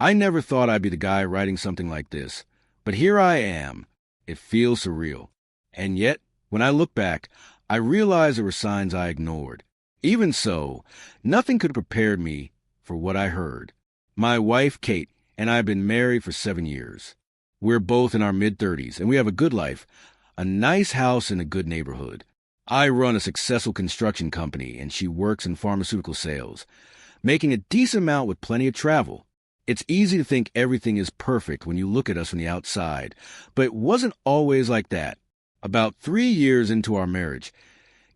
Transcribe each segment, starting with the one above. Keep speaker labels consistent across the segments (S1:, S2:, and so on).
S1: I never thought I'd be the guy writing something like this, but here I am. It feels surreal. And yet, when I look back, I realize there were signs I ignored. Even so, nothing could have prepared me for what I heard. My wife, Kate, and I have been married for 7 years. We're both in our mid-30s, and we have a good life, a nice house in a good neighborhood. I run a successful construction company, and she works in pharmaceutical sales, making a decent amount with plenty of travel. It's easy to think everything is perfect when you look at us from the outside, but it wasn't always like that. About 3 years into our marriage,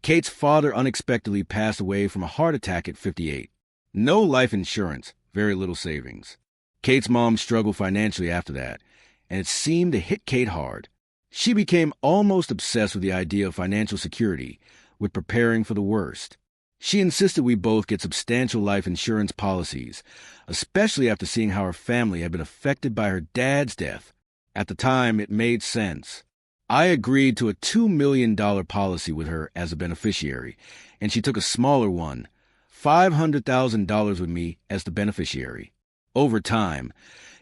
S1: Kate's father unexpectedly passed away from a heart attack at 58. No life insurance, very little savings. Kate's mom struggled financially after that, and it seemed to hit Kate hard. She became almost obsessed with the idea of financial security, with preparing for the worst. She insisted we both get substantial life insurance policies, especially after seeing how her family had been affected by her dad's death. At the time, it made sense. I agreed to a $2 million policy with her as a beneficiary, and she took a smaller one, $500,000 with me as the beneficiary. Over time,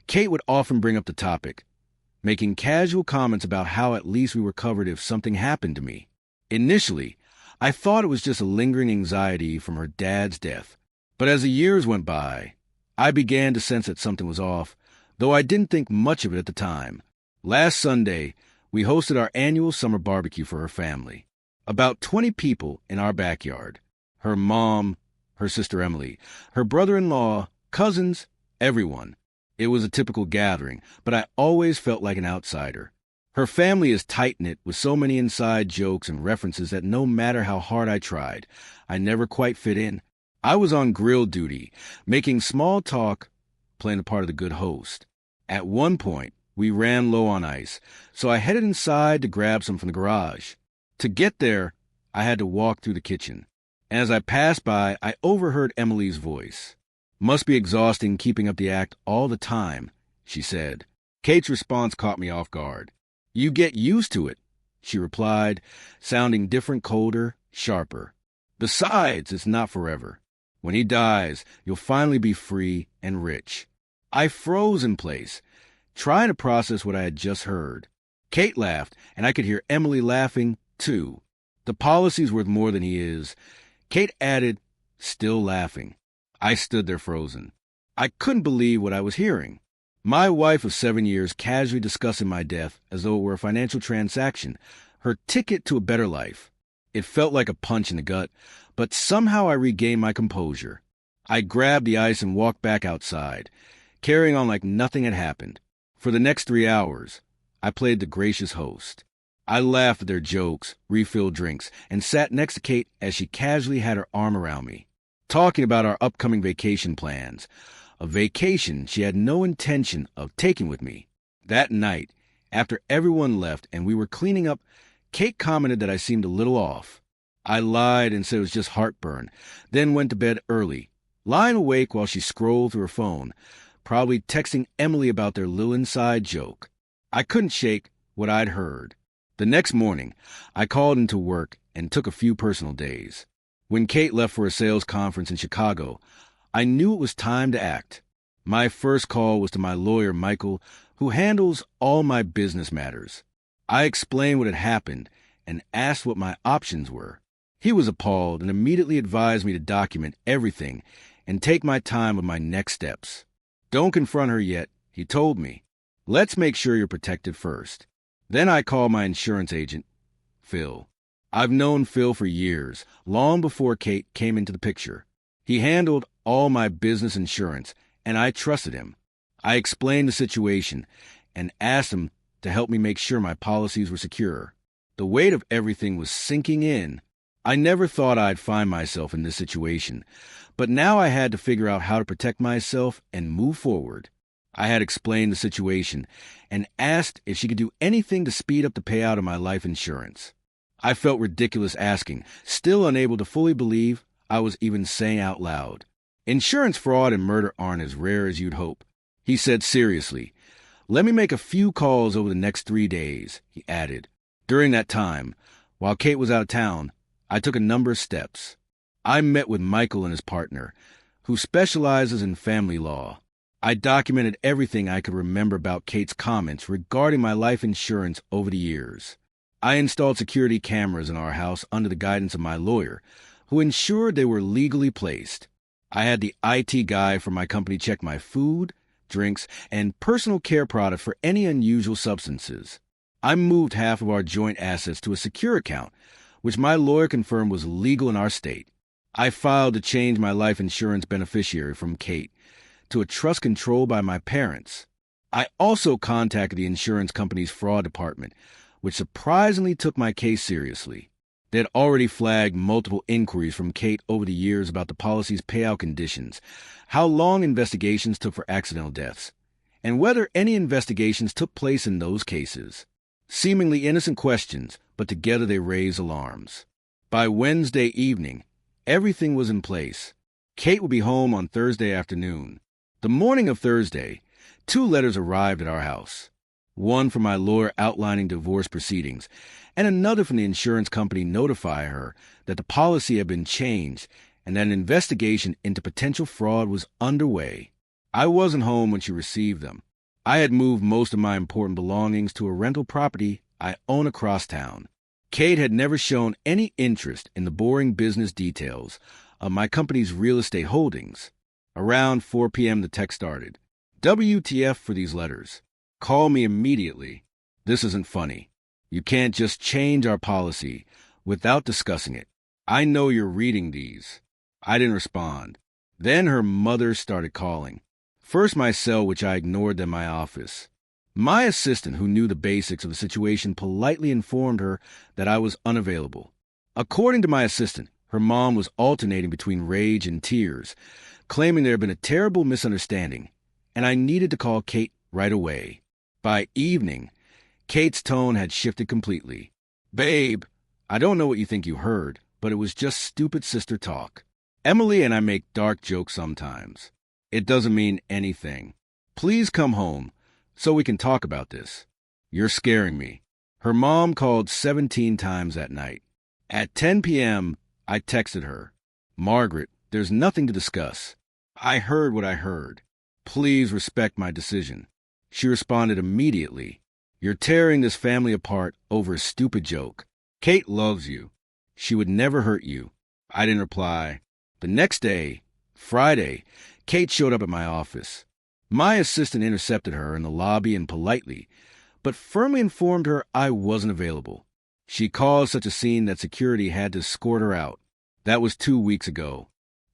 S1: Kate would often bring up the topic, making casual comments about how at least we were covered if something happened to me. Initially, I thought it was just a lingering anxiety from her dad's death. But as the years went by, I began to sense that something was off, though I didn't think much of it at the time. Last Sunday, we hosted our annual summer barbecue for her family. About 20 people in our backyard. Her mom, her sister Emily, her brother-in-law, cousins, everyone. It was a typical gathering, but I always felt like an outsider. Her family is tight-knit with so many inside jokes and references that no matter how hard I tried, I never quite fit in. I was on grill duty, making small talk, playing the part of the good host. At one point, we ran low on ice, so I headed inside to grab some from the garage. To get there, I had to walk through the kitchen. As I passed by, I overheard Emily's voice. "Must be exhausting keeping up the act all the time," she said. Kate's response caught me off guard. "You get used to it," she replied, sounding different, colder, sharper. "Besides, it's not forever. When he dies, you'll finally be free and rich." I froze in place, trying to process what I had just heard. Kate laughed, and I could hear Emily laughing, too. "The policy's worth more than he is," Kate added, still laughing. I stood there frozen. I couldn't believe what I was hearing. My wife of 7 years casually discussing my death as though it were a financial transaction, her ticket to a better life. It felt like a punch in the gut, but somehow I regained my composure. I grabbed the ice and walked back outside, carrying on like nothing had happened. For the next 3 hours, I played the gracious host. I laughed at their jokes, refilled drinks, and sat next to Kate as she casually had her arm around me, talking about our upcoming vacation plans. A vacation she had no intention of taking with me. That night, after everyone left and we were cleaning up, Kate commented that I seemed a little off. I lied and said it was just heartburn, then went to bed early, lying awake while she scrolled through her phone, probably texting Emily about their little inside joke. I couldn't shake what I'd heard. The next morning, I called into work and took a few personal days. When Kate left for a sales conference in Chicago, I knew it was time to act. My first call was to my lawyer, Michael, who handles all my business matters. I explained what had happened and asked what my options were. He was appalled and immediately advised me to document everything and take my time with my next steps. "Don't confront her yet," he told me. "Let's make sure you're protected first." Then I called my insurance agent, Phil. I've known Phil for years, long before Kate came into the picture. He handled all my business insurance, and I trusted him. I explained the situation and asked him to help me make sure my policies were secure. The weight of everything was sinking in. I never thought I'd find myself in this situation, but now I had to figure out how to protect myself and move forward. I had explained the situation and asked if she could do anything to speed up the payout of my life insurance. I felt ridiculous asking, still unable to fully believe I was even saying out loud. "Insurance fraud and murder aren't as rare as you'd hope," he said seriously. "Let me make a few calls over the next 3 days," he added. During that time, while Kate was out of town, I took a number of steps. I met with Michael and his partner, who specializes in family law. I documented everything I could remember about Kate's comments regarding my life insurance over the years. I installed security cameras in our house under the guidance of my lawyer, who ensured they were legally placed. I had the IT guy from my company check my food, drinks, and personal care products for any unusual substances. I moved half of our joint assets to a secure account, which my lawyer confirmed was legal in our state. I filed to change my life insurance beneficiary from Kate to a trust controlled by my parents. I also contacted the insurance company's fraud department, which surprisingly took my case seriously. They had already flagged multiple inquiries from Kate over the years about the policy's payout conditions, how long investigations took for accidental deaths, and whether any investigations took place in those cases. Seemingly innocent questions, but together they raised alarms. By Wednesday evening, everything was in place. Kate would be home on Thursday afternoon. The morning of Thursday, 2 letters arrived at our house. One from my lawyer outlining divorce proceedings, and another from the insurance company notifying her that the policy had been changed and that an investigation into potential fraud was underway. I wasn't home when she received them. I had moved most of my important belongings to a rental property I own across town. Kate had never shown any interest in the boring business details of my company's real estate holdings. Around 4 p.m. the text started. WTF for these letters. Call me immediately. This isn't funny. You can't just change our policy without discussing it. I know you're reading these. I didn't respond. Then her mother started calling. First my cell, which I ignored, then my office. My assistant, who knew the basics of the situation, politely informed her that I was unavailable. According to my assistant, her mom was alternating between rage and tears, claiming there had been a terrible misunderstanding, and I needed to call Kate right away. By evening, Kate's tone had shifted completely. Babe, I don't know what you think you heard, but it was just stupid sister talk. Emily and I make dark jokes sometimes. It doesn't mean anything. Please come home so we can talk about this. You're scaring me. Her mom called 17 times that night. At 10 p.m., I texted her. Margaret, there's nothing to discuss. I heard what I heard. Please respect my decision. She responded immediately. You're tearing this family apart over a stupid joke. Kate loves you. She would never hurt you. I didn't reply. The next day, Friday, Kate showed up at my office. My assistant intercepted her in the lobby and politely, but firmly informed her I wasn't available. She caused such a scene that security had to escort her out. That was 2 weeks ago.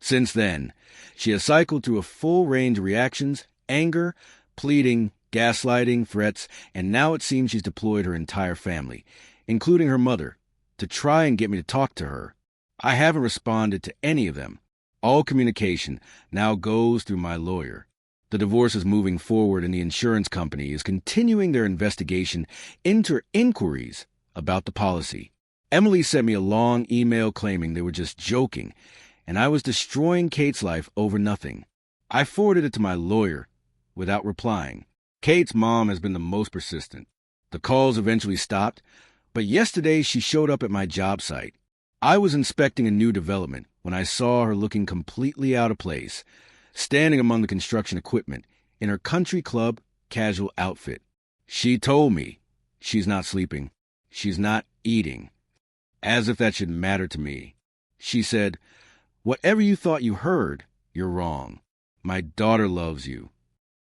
S1: Since then, she has cycled through a full range of reactions, anger, pleading, gaslighting, threats, and now it seems she's deployed her entire family, including her mother, to try and get me to talk to her. I haven't responded to any of them. All communication now goes through my lawyer. The divorce is moving forward and the insurance company is continuing their investigation into her inquiries about the policy. Emily sent me a long email claiming they were just joking, and I was destroying Kate's life over nothing. I forwarded it to my lawyer without replying. Kate's mom has been the most persistent. The calls eventually stopped, but yesterday she showed up at my job site. I was inspecting a new development when I saw her looking completely out of place, standing among the construction equipment in her country club casual outfit. She told me she's not sleeping, she's not eating, as if that should matter to me. She said, "Whatever you thought you heard, you're wrong. My daughter loves you."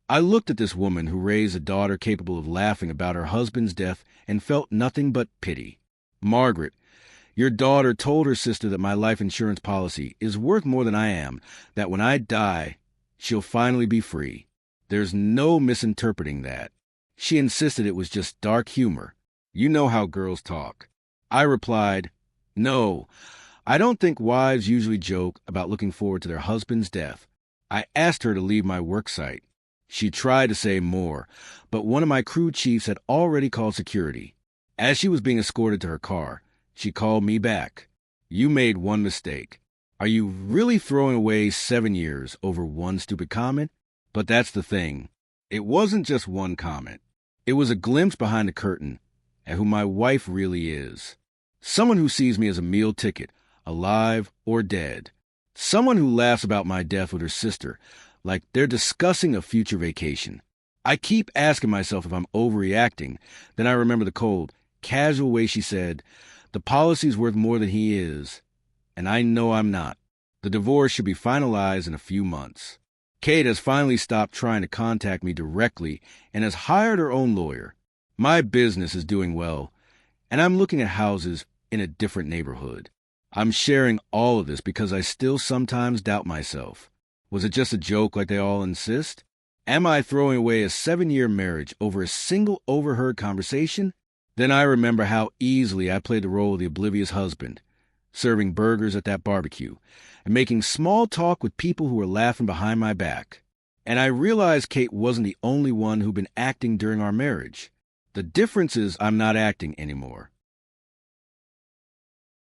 S1: I looked at this woman who raised a daughter capable of laughing about her husband's death and felt nothing but pity. Margaret, your daughter told her sister that my life insurance policy is worth more than I am, that when I die, she'll finally be free. There's no misinterpreting that. She insisted it was just dark humor. You know how girls talk. I replied, "No, I don't think wives usually joke about looking forward to their husband's death." I asked her to leave my work site. She tried to say more, but one of my crew chiefs had already called security. As she was being escorted to her car, she called me back. "You made one mistake. Are you really throwing away 7 years over one stupid comment?" But that's the thing. It wasn't just one comment. It was a glimpse behind the curtain at who my wife really is. Someone who sees me as a meal ticket, alive or dead. Someone who laughs about my death with her sister, like they're discussing a future vacation. I keep asking myself if I'm overreacting. Then I remember the cold, casual way she said, "The policy's worth more than he is." And I know I'm not. The divorce should be finalized in a few months. Kate has finally stopped trying to contact me directly and has hired her own lawyer. My business is doing well, and I'm looking at houses in a different neighborhood. I'm sharing all of this because I still sometimes doubt myself. Was it just a joke like they all insist? Am I throwing away a 7-year marriage over a single overheard conversation? Then I remember how easily I played the role of the oblivious husband, serving burgers at that barbecue, and making small talk with people who were laughing behind my back. And I realized Kate wasn't the only one who'd been acting during our marriage. The difference is I'm not acting anymore.